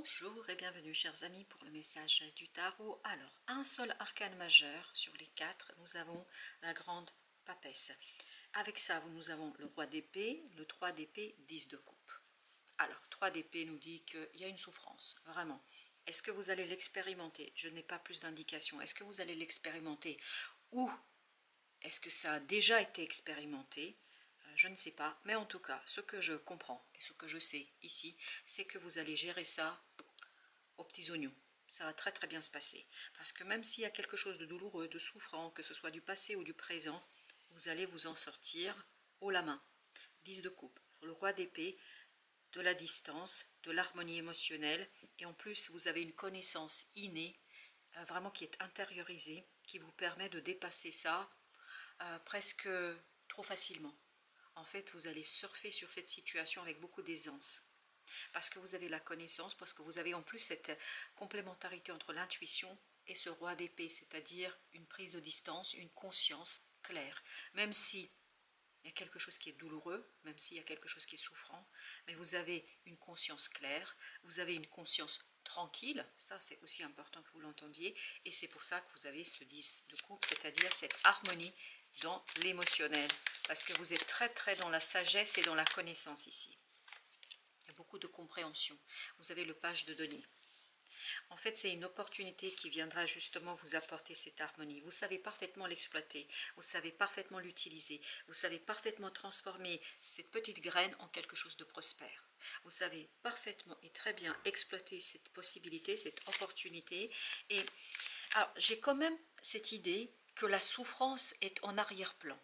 Bonjour et bienvenue chers amis pour le message du tarot. Alors, un seul arcane majeur sur les 4, nous avons la grande papesse. Avec ça, nous avons le roi d'épée, le 3 d'épée, 10 de coupe. Alors, 3 d'épée nous dit qu'il y a une souffrance, vraiment. Est-ce que vous allez l'expérimenter? Je n'ai pas plus d'indications. Est-ce que vous allez l'expérimenter? Ou est-ce que ça a déjà été expérimenté? Je ne sais pas, mais en tout cas, ce que je comprends et ce que je sais ici, c'est que vous allez gérer ça aux petits oignons. Ça va très très bien se passer. Parce que même s'il y a quelque chose de douloureux, de souffrant, que ce soit du passé ou du présent, vous allez vous en sortir haut la main. 10 de coupe, le roi d'épée, de la distance, de l'harmonie émotionnelle, et en plus vous avez une connaissance innée, vraiment qui est intériorisée, qui vous permet de dépasser ça presque trop facilement. En fait, vous allez surfer sur cette situation avec beaucoup d'aisance. Parce que vous avez la connaissance, parce que vous avez en plus cette complémentarité entre l'intuition et ce roi d'épée, c'est-à-dire une prise de distance, une conscience claire. Même si il y a quelque chose qui est douloureux, même s'il y a quelque chose qui est souffrant, mais vous avez une conscience claire, vous avez une conscience tranquille, ça c'est aussi important que vous l'entendiez, et c'est pour ça que vous avez ce 10 de coupe, c'est-à-dire cette harmonie dans l'émotionnel, parce que vous êtes très très dans la sagesse et dans la connaissance ici. Il y a beaucoup de compréhension. Vous avez le page de données. En fait, c'est une opportunité qui viendra justement vous apporter cette harmonie. Vous savez parfaitement l'exploiter, vous savez parfaitement l'utiliser, vous savez parfaitement transformer cette petite graine en quelque chose de prospère. Vous savez parfaitement et très bien exploiter cette possibilité, cette opportunité. Et alors, j'ai quand même cette idée que la souffrance est en arrière-plan,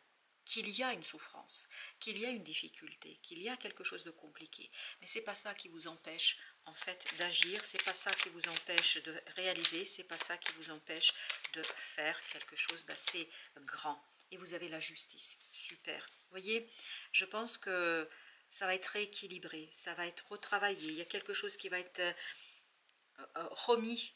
qu'il y a une souffrance, qu'il y a une difficulté, qu'il y a quelque chose de compliqué. Mais ce n'est pas ça qui vous empêche en fait d'agir, c'est pas ça qui vous empêche de réaliser, c'est pas ça qui vous empêche de faire quelque chose d'assez grand. Et vous avez la justice, super. Vous voyez, je pense que ça va être rééquilibré, ça va être retravaillé, il y a quelque chose qui va être remis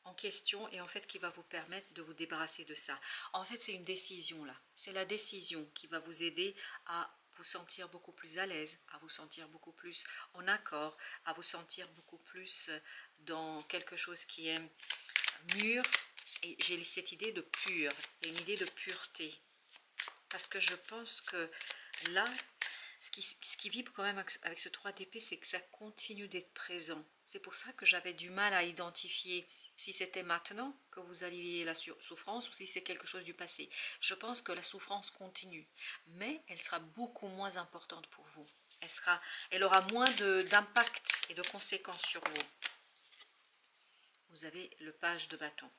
en question et en fait qui va vous permettre de vous débarrasser de ça. En fait, c'est une décision là. C'est la décision qui va vous aider à vous sentir beaucoup plus à l'aise, à vous sentir beaucoup plus en accord, à vous sentir beaucoup plus dans quelque chose qui est mûr. Et j'ai cette idée de pur, et une idée de pureté. Parce que je pense que là, ce qui vibre quand même avec ce 3 d'épée, c'est que ça continue d'être présent. C'est pour ça que j'avais du mal à identifier si c'était maintenant que vous alliez la souffrance ou si c'est quelque chose du passé. Je pense que la souffrance continue, mais elle sera beaucoup moins importante pour vous. Elle aura moins d'impact et de conséquences sur vous. Vous avez le page de bâton.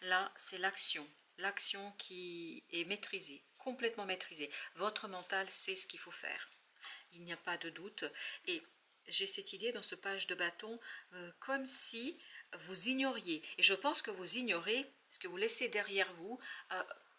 Là, c'est l'action. L'action qui est maîtrisée, complètement maîtrisée. Votre mental sait ce qu'il faut faire. Il n'y a pas de doute. Et j'ai cette idée dans ce page de bâton, comme si vous ignoriez. Et je pense que vous ignorez ce que vous laissez derrière vous,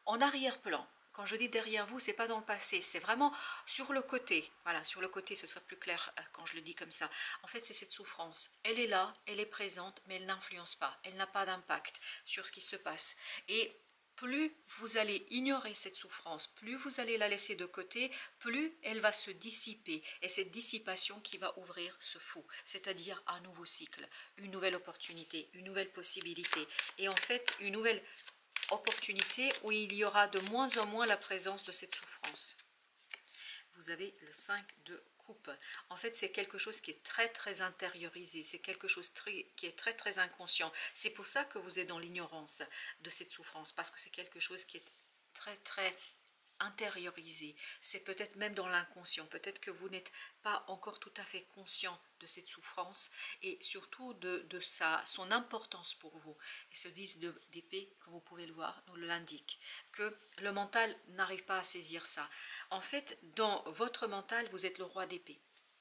en arrière-plan. Quand je dis derrière vous, c'est pas dans le passé, c'est vraiment sur le côté. Voilà, sur le côté, ce sera plus clair quand je le dis comme ça. En fait, c'est cette souffrance. Elle est là, elle est présente, mais elle n'influence pas. Elle n'a pas d'impact sur ce qui se passe. Et plus vous allez ignorer cette souffrance, plus vous allez la laisser de côté, plus elle va se dissiper. Et cette dissipation qui va ouvrir ce fou, c'est-à-dire un nouveau cycle, une nouvelle opportunité, une nouvelle possibilité. Et en fait, une nouvelle opportunité où il y aura de moins en moins la présence de cette souffrance. Vous avez le 5 de coupe. En fait, c'est quelque chose qui est très très intériorisé, c'est quelque chose qui est très très inconscient. C'est pour ça que vous êtes dans l'ignorance de cette souffrance, parce que c'est quelque chose qui est très très intériorisé. C'est peut-être même dans l'inconscient, peut-être que vous n'êtes pas encore tout à fait conscient de cette souffrance et surtout de son importance pour vous. Et ce 10 d'épée, comme vous pouvez le voir, nous l'indique, que le mental n'arrive pas à saisir ça. En fait, dans votre mental, vous êtes le roi d'épée,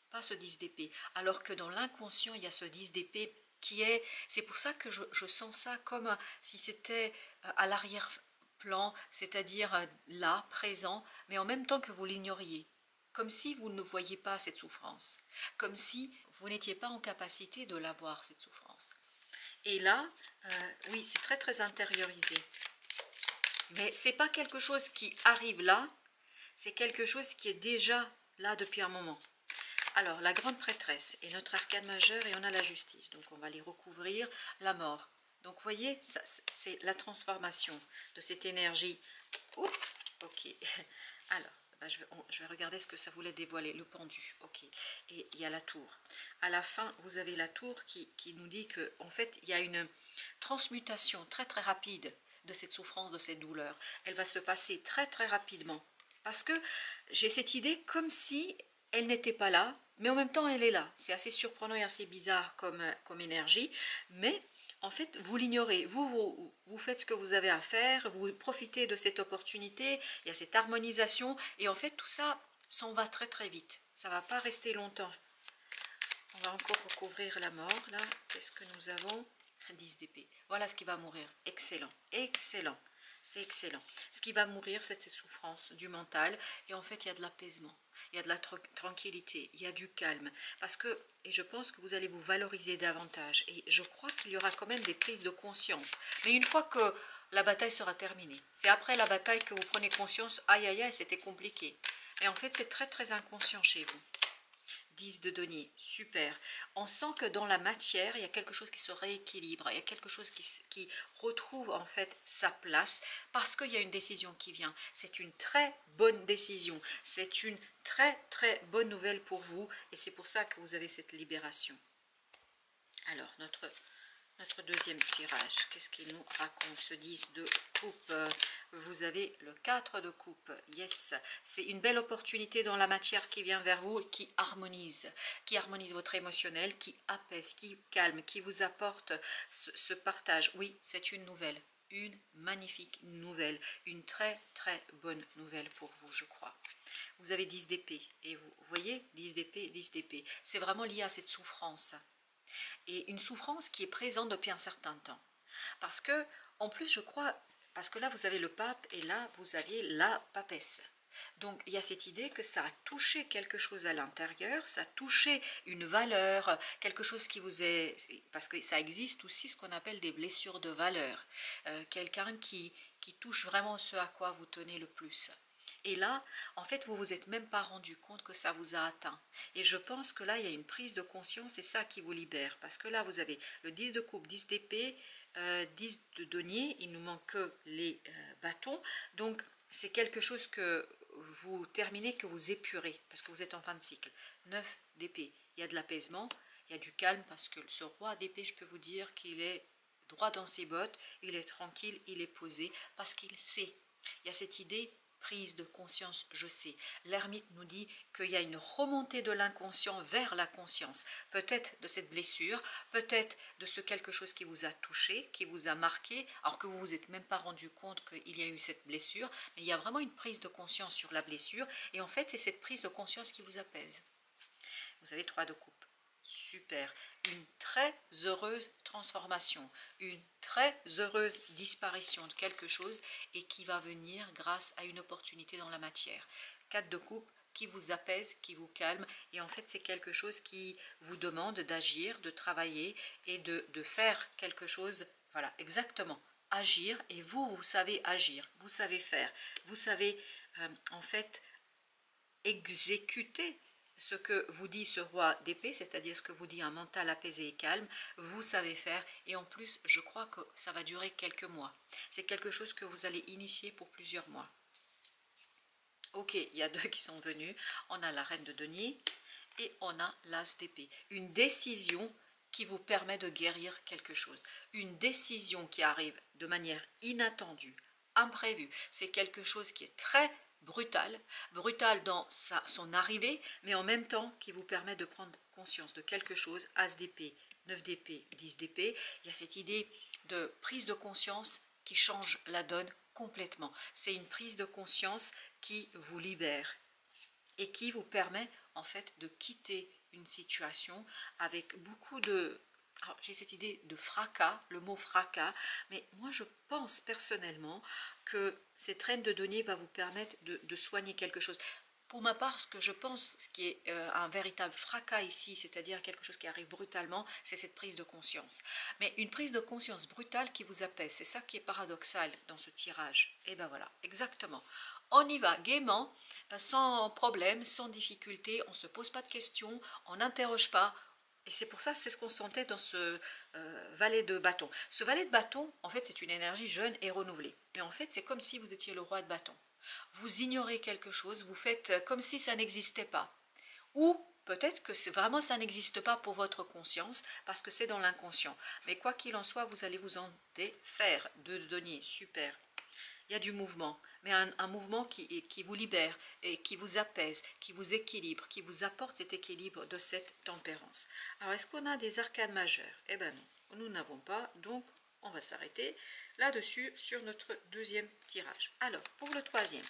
pas ce 10 d'épée, alors que dans l'inconscient, il y a ce 10 d'épée qui est, c'est pour ça que je sens ça comme si c'était à l'arrière-plan, c'est-à-dire là, présent, mais en même temps que vous l'ignoriez. Comme si vous ne voyiez pas cette souffrance, comme si vous n'étiez pas en capacité de la voir, cette souffrance. Et là, oui, c'est très très intériorisé. Mais ce n'est pas quelque chose qui arrive là, c'est quelque chose qui est déjà là depuis un moment. Alors, la grande prêtresse est notre arcane majeur et on a la justice. Donc, on va les recouvrir, la mort. Donc, vous voyez, c'est la transformation de cette énergie. Oups, ok. Alors, ben, je vais regarder ce que ça voulait dévoiler. Le pendu, ok. Et il y a la tour. À la fin, vous avez la tour qui nous dit que, en fait, il y a une transmutation très très rapide de cette souffrance, de cette douleur. Elle va se passer très très rapidement. Parce que j'ai cette idée comme si elle n'était pas là, mais en même temps elle est là. C'est assez surprenant et assez bizarre comme énergie, mais en fait vous l'ignorez. Vous faites ce que vous avez à faire, vous profitez de cette opportunité, il y a cette harmonisation, et en fait tout ça s'en va très très vite. Ça ne va pas rester longtemps. On va encore recouvrir la mort, là. Qu'est-ce que nous avons? 10 d'épée. Voilà ce qui va mourir. Excellent, excellent. C'est excellent. Ce qui va mourir, c'est cette souffrance du mental. Et en fait, il y a de l'apaisement. Il y a de la tranquillité. Il y a du calme. Parce que, et je pense que vous allez vous valoriser davantage. Et je crois qu'il y aura quand même des prises de conscience. Mais une fois que la bataille sera terminée, c'est après la bataille que vous prenez conscience, aïe aïe aïe, c'était compliqué. Et en fait, c'est très très inconscient chez vous. 10 de denier, super. On sent que dans la matière, il y a quelque chose qui se rééquilibre, il y a quelque chose qui retrouve en fait sa place parce qu'il y a une décision qui vient. C'est une très bonne décision, c'est une très très bonne nouvelle pour vous et c'est pour ça que vous avez cette libération. Alors, notre deuxième tirage, qu'est-ce qu'il nous raconte? Ce 10 de coupe, vous avez le 4 de coupe, yes, c'est une belle opportunité dans la matière qui vient vers vous, qui harmonise votre émotionnel, qui apaise, qui calme, qui vous apporte ce partage. Oui, c'est une nouvelle, une magnifique nouvelle, une très très bonne nouvelle pour vous, je crois. Vous avez 10 d'épée, et vous voyez, 10 d'épée, 10 d'épée, c'est vraiment lié à cette souffrance. Et une souffrance qui est présente depuis un certain temps. Parce que, en plus, je crois, parce que là, vous avez le pape et là, vous aviez la papesse. Donc, il y a cette idée que ça a touché quelque chose à l'intérieur, ça a touché une valeur, quelque chose qui vous est... Parce que ça existe aussi ce qu'on appelle des blessures de valeur. Quelqu'un qui touche vraiment ce à quoi vous tenez le plus. Et là, en fait, vous vous êtes même pas rendu compte que ça vous a atteint. Et je pense que là, il y a une prise de conscience, c'est ça qui vous libère. Parce que là, vous avez le 10 de coupe, 10 d'épée, 10 de denier, il nous manque que les bâtons. Donc, c'est quelque chose que vous terminez, que vous épurez, parce que vous êtes en fin de cycle. 9 d'épée, il y a de l'apaisement, il y a du calme, parce que ce roi d'épée, je peux vous dire qu'il est droit dans ses bottes, il est tranquille, il est posé, parce qu'il sait. Il y a cette idée prise de conscience, je sais. L'ermite nous dit qu'il y a une remontée de l'inconscient vers la conscience. Peut-être de cette blessure, peut-être de ce quelque chose qui vous a touché, qui vous a marqué, alors que vous vous êtes même pas rendu compte qu'il y a eu cette blessure. Mais il y a vraiment une prise de conscience sur la blessure. Et en fait, c'est cette prise de conscience qui vous apaise. Vous avez 3 de coupe. Super, une très heureuse transformation, une très heureuse disparition de quelque chose et qui va venir grâce à une opportunité dans la matière. 4 de coupe qui vous apaise, qui vous calme et en fait c'est quelque chose qui vous demande d'agir, de travailler et de faire quelque chose, voilà exactement, agir et vous savez agir, vous savez faire, vous savez en fait exécuter ce que vous dit ce roi d'épée, c'est-à-dire ce que vous dit un mental apaisé et calme, vous savez faire et en plus je crois que ça va durer quelques mois. C'est quelque chose que vous allez initier pour plusieurs mois. Ok, il y a 2 qui sont venus, on a la reine de denier et on a l'as d'épée. Une décision qui vous permet de guérir quelque chose. Une décision qui arrive de manière inattendue, imprévue. C'est quelque chose qui est très brutal dans son arrivée, mais en même temps qui vous permet de prendre conscience de quelque chose. As d'épée, 9 d'épée, 10 d'épée. Il y a cette idée de prise de conscience qui change la donne complètement. C'est une prise de conscience qui vous libère et qui vous permet en fait de quitter une situation avec beaucoup de... J'ai cette idée de fracas, le mot fracas, mais moi je pense personnellement que cette reine de denier va vous permettre de soigner quelque chose. Pour ma part, ce que je pense, ce qui est un véritable fracas ici, c'est-à-dire quelque chose qui arrive brutalement, c'est cette prise de conscience. Mais une prise de conscience brutale qui vous apaise, c'est ça qui est paradoxal dans ce tirage. Et ben voilà, exactement. on y va gaiement, sans problème, sans difficulté, on ne se pose pas de questions, on n'interroge pas. Et c'est pour ça, c'est ce qu'on sentait dans ce valet de bâton. Ce valet de bâton, en fait, c'est une énergie jeune et renouvelée. Mais en fait, c'est comme si vous étiez le roi de bâton. Vous ignorez quelque chose, vous faites comme si ça n'existait pas. Ou peut-être que vraiment ça n'existe pas pour votre conscience, parce que c'est dans l'inconscient. Mais quoi qu'il en soit, vous allez vous en défaire de donner. Super. Il y a du mouvement, mais un mouvement qui vous libère et qui vous apaise, qui vous équilibre, qui vous apporte cet équilibre de cette tempérance. Alors, est-ce qu'on a des arcanes majeures? Eh bien non, nous n'avons pas, donc on va s'arrêter là-dessus sur notre deuxième tirage. Alors, pour le troisième,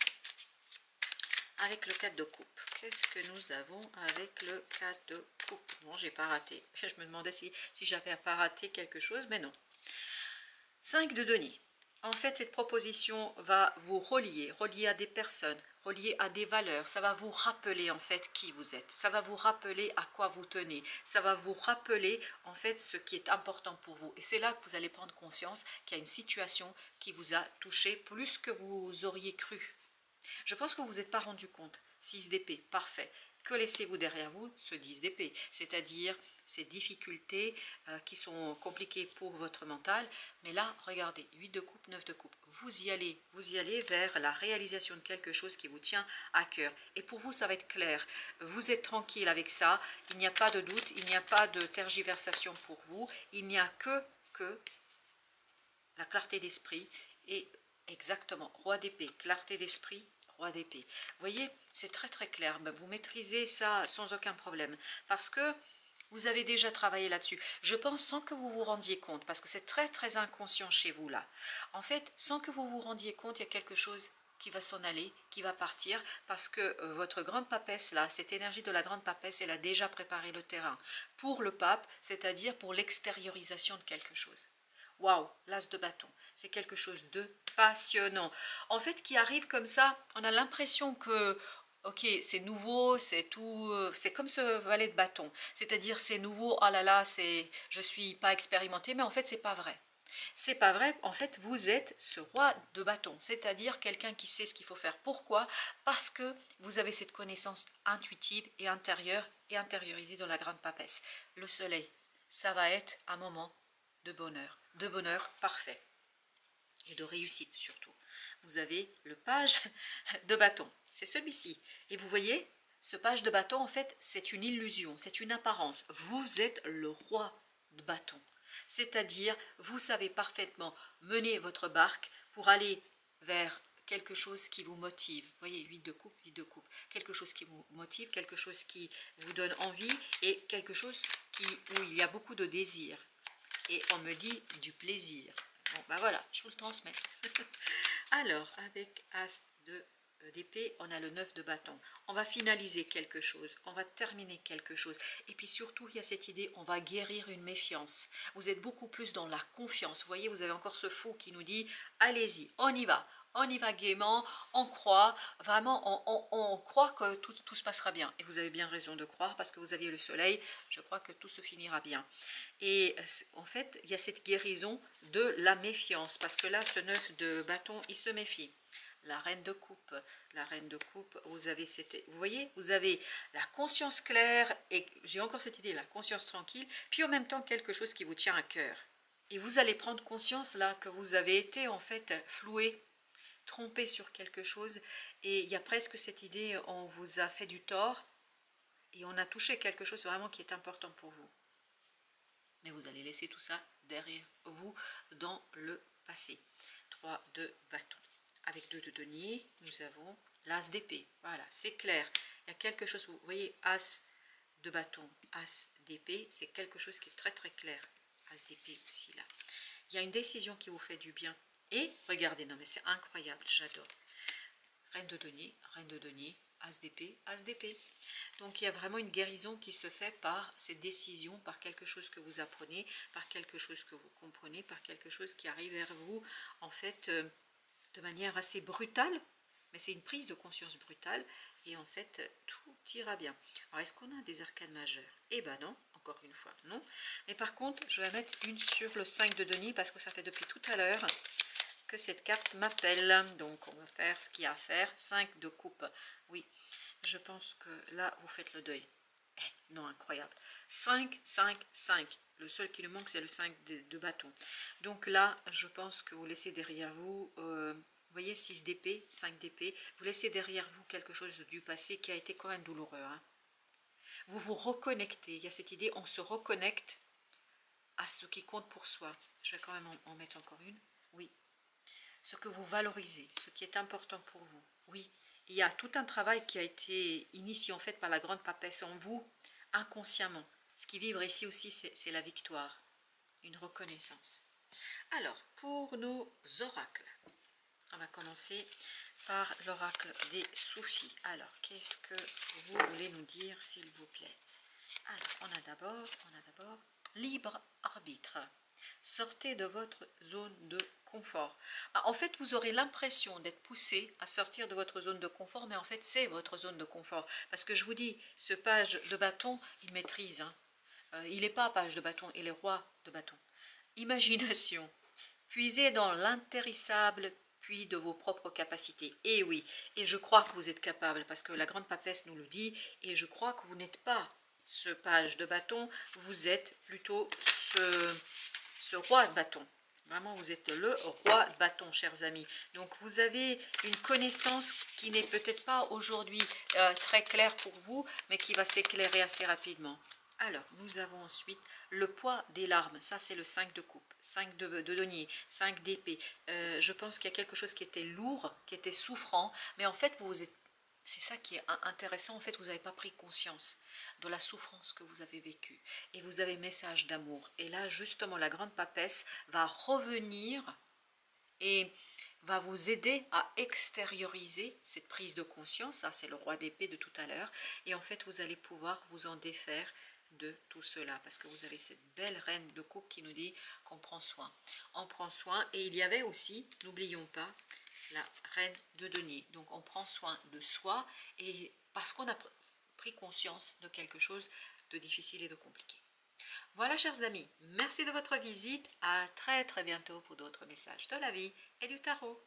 avec le 4 de coupe, qu'est-ce que nous avons avec le 4 de coupe? Non, j'ai pas raté. Je me demandais si j'avais pas raté quelque chose, mais non. 5 de denier. En fait, cette proposition va vous relier à des personnes, relier à des valeurs. Ça va vous rappeler en fait qui vous êtes. Ça va vous rappeler à quoi vous tenez. Ça va vous rappeler en fait ce qui est important pour vous. Et c'est là que vous allez prendre conscience qu'il y a une situation qui vous a touché plus que vous auriez cru. Je pense que vous n'êtes pas rendu compte. 6 d'épée, parfait. Que laissez-vous derrière vous? Ce 10 d'épée, c'est-à-dire ces difficultés qui sont compliquées pour votre mental. Mais là, regardez, 8 de coupe, 9 de coupe. Vous y allez vers la réalisation de quelque chose qui vous tient à cœur. Et pour vous, ça va être clair. Vous êtes tranquille avec ça. Il n'y a pas de doute, il n'y a pas de tergiversation pour vous. Il n'y a que la clarté d'esprit et exactement, roi d'épée, clarté d'esprit, roi d'épée. Vous voyez, c'est très très clair. Vous maîtrisez ça sans aucun problème parce que vous avez déjà travaillé là-dessus. Je pense sans que vous vous rendiez compte, parce que c'est très très inconscient chez vous là. En fait, sans que vous vous rendiez compte, il y a quelque chose qui va s'en aller, qui va partir, parce que votre grande papesse là, cette énergie de la grande papesse, elle a déjà préparé le terrain pour le pape, c'est-à-dire pour l'extériorisation de quelque chose. Waouh, l'as de bâton, c'est quelque chose de passionnant. En fait, qui arrive comme ça, on a l'impression que, ok, c'est nouveau, c'est tout, c'est comme ce valet de bâton. C'est-à-dire, c'est nouveau, ah là là, je suis pas expérimenté, mais en fait, c'est pas vrai. C'est pas vrai, en fait, vous êtes ce roi de bâton, c'est-à-dire quelqu'un qui sait ce qu'il faut faire. Pourquoi? Parce que vous avez cette connaissance intuitive et intérieure et intériorisée dans la grande papesse. Le soleil, ça va être un moment de bonheur parfait et de réussite surtout. Vous avez le page de bâton, c'est celui-ci. Et vous voyez, ce page de bâton, en fait, c'est une illusion, c'est une apparence. Vous êtes le roi de bâton. C'est-à-dire, vous savez parfaitement mener votre barque pour aller vers quelque chose qui vous motive. Vous voyez, 8 de coupe, 8 de coupe. Quelque chose qui vous motive, quelque chose qui vous donne envie et quelque chose où il y a beaucoup de désir. Et on me dit du plaisir. Bon, ben voilà, je vous le transmets. Alors, avec As d'épée, on a le 9 de bâton. On va finaliser quelque chose, on va terminer quelque chose. Et puis surtout, il y a cette idée, on va guérir une méfiance. Vous êtes beaucoup plus dans la confiance. Vous voyez, vous avez encore ce fou qui nous dit, allez-y, on y va. On y va gaiement, on croit, vraiment on croit que tout se passera bien. Et vous avez bien raison de croire parce que vous aviez le soleil, je crois que tout se finira bien. Et en fait, il y a cette guérison de la méfiance parce que là, ce 9 de bâton, il se méfie. La reine de coupe, vous avez vous voyez, vous avez la conscience claire et j'ai encore cette idée, la conscience tranquille, puis en même temps quelque chose qui vous tient à cœur. Et vous allez prendre conscience là que vous avez été en fait floué, trompé sur quelque chose et il y a presque cette idée, on vous a fait du tort et on a touché quelque chose vraiment qui est important pour vous. Mais vous allez laisser tout ça derrière vous dans le passé. 3 de bâton. Avec 2 de denier, nous avons l'as d'épée. Voilà, c'est clair. Il y a quelque chose, vous voyez, as de bâton, as d'épée, c'est quelque chose qui est très très clair. As d'épée aussi là. Il y a une décision qui vous fait du bien. Et regardez, non mais c'est incroyable, j'adore. Reine de denier, as d'épée, as d'épée. Donc il y a vraiment une guérison qui se fait par cette décision, par quelque chose que vous apprenez, par quelque chose que vous comprenez, par quelque chose qui arrive vers vous, en fait, de manière assez brutale, mais c'est une prise de conscience brutale, et en fait, tout ira bien. Alors, est-ce qu'on a des arcanes majeures? Eh ben non, encore une fois, non. Mais par contre, je vais mettre une sur le 5 de denier, parce que ça fait depuis tout à l'heure que cette carte m'appelle. Donc on va faire ce qu'il y a à faire. 5 de coupe. Oui, je pense que là vous faites le deuil. Non, incroyable. 5, 5, 5. Le seul qui nous manque, c'est le 5 de bâton. Donc là, je pense que vous laissez derrière vous, vous voyez, 6 d'épée, 5 d'épée. Vous laissez derrière vous quelque chose du passé qui a été quand même douloureux. Hein. Vous vous reconnectez. Il y a cette idée, on se reconnecte à ce qui compte pour soi. Je vais quand même en mettre encore une. Oui. Ce que vous valorisez, ce qui est important pour vous. Oui. Il y a tout un travail qui a été initié en fait par la grande papesse en vous, inconsciemment. Ce qui vibre ici aussi, c'est la victoire, une reconnaissance. Alors, pour nos oracles, on va commencer par l'oracle des soufis. Alors, qu'est-ce que vous voulez nous dire, s'il vous plaît? Alors, on a d'abord libre arbitre. Sortez de votre zone de confort. En fait, vous aurez l'impression d'être poussé à sortir de votre zone de confort, mais en fait, c'est votre zone de confort. Parce que je vous dis, ce page de bâton, il maîtrise. Hein. Il n'est pas page de bâton, il est roi de bâton. Imagination. Puisez dans l'intarissable puits de vos propres capacités. Et oui, et je crois que vous êtes capable, parce que la grande papesse nous le dit, et je crois que vous n'êtes pas ce page de bâton, vous êtes plutôt ce roi de bâton. Vraiment, vous êtes le roi de bâton, chers amis. Donc, vous avez une connaissance qui n'est peut-être pas aujourd'hui très claire pour vous, mais qui va s'éclairer assez rapidement. Alors, nous avons ensuite le poids des larmes. Ça, c'est le 5 de coupe, 5 de denier, 5 d'épée. Je pense qu'il y a quelque chose qui était lourd, qui était souffrant, mais en fait, vous êtes... C'est ça qui est intéressant, en fait, vous n'avez pas pris conscience de la souffrance que vous avez vécue. Et vous avez message d'amour. Et là, justement, la grande papesse va revenir et va vous aider à extérioriser cette prise de conscience. Ça, c'est le roi d'épée de tout à l'heure. Et en fait, vous allez pouvoir vous en défaire de tout cela. Parce que vous avez cette belle reine de coupe qui nous dit qu'on prend soin. On prend soin. Et il y avait aussi, n'oublions pas, la reine de denier. Donc on prend soin de soi et parce qu'on a pris conscience de quelque chose de difficile et de compliqué. Voilà, chers amis, merci de votre visite. À très bientôt pour d'autres messages de la vie et du tarot.